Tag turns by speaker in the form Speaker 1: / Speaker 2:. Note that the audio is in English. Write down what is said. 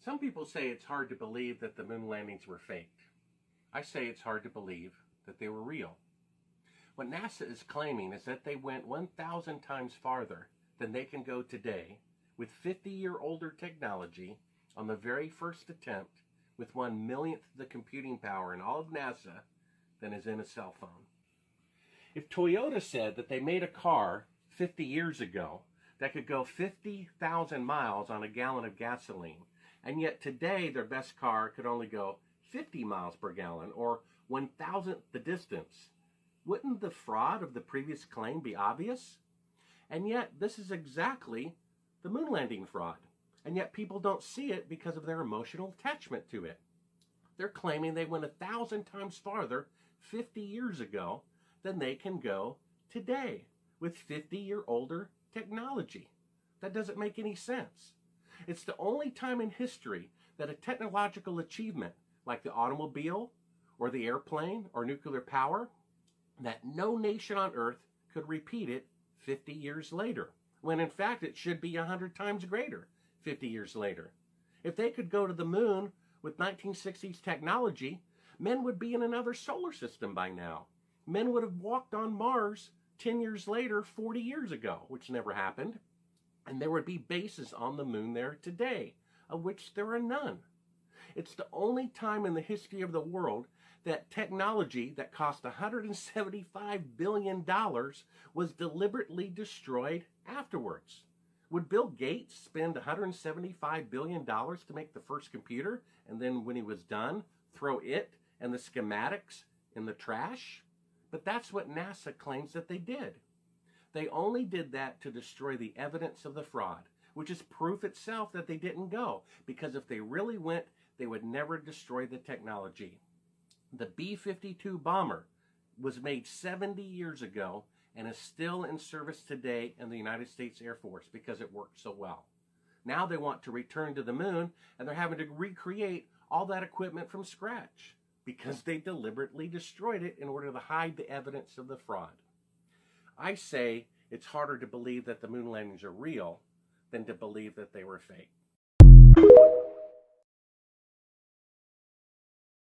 Speaker 1: Some people say it's hard to believe that the moon landings were faked. I say it's hard to believe that they were real. What NASA is claiming is that they went 1,000 times farther than they can go today with 50-year-older technology on the very first attempt with 1/1,000,000th the computing power in all of NASA than is in a cell phone. If Toyota said that they made a car 50 years ago that could go 50,000 miles on a gallon of gasoline, and yet today their best car could only go 50 miles per gallon, or 1,000th the distance, wouldn't the fraud of the previous claim be obvious? And yet this is exactly the moon landing fraud, and yet people don't see it because of their emotional attachment to it. They're claiming they went 1,000 times farther 50 years ago than they can go today with 50-year-older technology. That doesn't make any sense. It's the only time in history that a technological achievement like the automobile or the airplane or nuclear power, that no nation on earth could repeat it 50 years later, when in fact it should be 100 times greater 50 years later. If they could go to the moon with 1960s technology, men would be in another solar system by now. Men would have walked on Mars 10 years later, 40 years ago, which never happened. And there would be bases on the moon there today, of which there are none. It's the only time in the history of the world that technology that cost $175 billion was deliberately destroyed afterwards. Would Bill Gates spend $175 billion to make the first computer, and then when he was done, throw it and the schematics in the trash? But that's what NASA claims that they did. They only did that to destroy the evidence of the fraud, which is proof itself that they didn't go, because if they really went, they would never destroy the technology. The B-52 bomber was made 70 years ago and is still in service today in the United States Air Force because it worked so well. Now they want to return to the moon, and they're having to recreate all that equipment from scratch because they deliberately destroyed it in order to hide the evidence of the fraud. I say it's harder to believe that the moon landings are real than to believe that they were fake.